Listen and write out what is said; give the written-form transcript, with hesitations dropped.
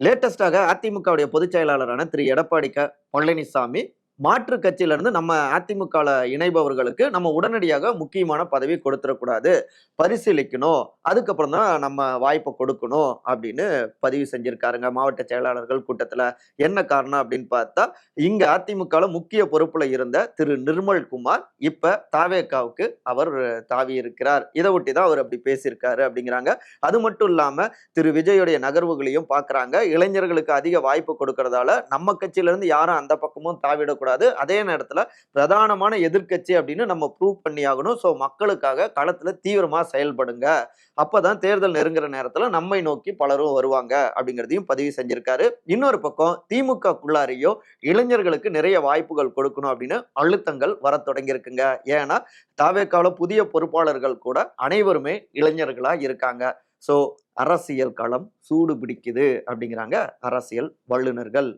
லேட்டஸ்டாக அதிமுகவுடைய பொதுச் செயலாளரான திரு எடப்பாடி பழனிசாமி மாற்று கட்சியில இருந்து நம்ம அதிமுகல இணைபவர்களுக்கு நம்ம உடனடியாக முக்கியமான பதவி கொடுத்துடக்கூடாது, பரிசீலிக்கணும், அதுக்கப்புறம் தான் நம்ம வாய்ப்பை கொடுக்கணும் அப்படின்னு பதிவு செஞ்சிருக்காருங்க மாவட்ட செயலாளர்கள் கூட்டத்துல. என்ன காரணம் அப்படின்னு பார்த்தா, இங்க அதிமுகல முக்கிய பொறுப்புல இருந்த திரு நிர்மல் குமார் இப்ப தாவேகாவுக்கு அவர் தாவி இருக்கிறார். இதை ஒட்டி தான் அவர் அப்படி பேசியிருக்காரு அப்படிங்கிறாங்க. அது மட்டும் இல்லாம திரு விஜயுடைய நகர்வுகளையும் பார்க்கறாங்க. இளைஞர்களுக்கு அதிக வாய்ப்பு கொடுக்கறதால நம்ம கட்சியில இருந்து யாரும் அந்த பக்கமும் தாவிடக்கூடாது. அதே நேரத்துல பிரதானமான எதிர்க்கட்சி அப்படின்னு நம்ம ப்ரூவ் பண்ணி ஆகணும். சோ மக்களுக்காக களத்துல தீவிரமா செயல்படுங்க. அப்பதான் தேர்தல் நெருங்குற நேரத்துல நம்மை நோக்கி பலரும் வருவாங்க அப்படிங்கிறதையும் பதிவு செஞ்சிருக்காரு. இன்னொரு பக்கம் திமுகக்குள்ளாரையும் இளைஞர்களுக்கு நிறைய வாய்ப்புகள் கொடுக்கணும் அப்படின்னு அழுத்தங்கள் வர தொடங்கி இருக்குங்க. ஏன்னா தாவேக்கால புதிய பொறுப்பாளர்கள் கூட அனைவருமே இளைஞர்களா இருக்காங்க. சோ அரசியல் களம் சூடு பிடிக்குது அப்படிங்கிறாங்க அரசியல் வல்லுநர்கள்.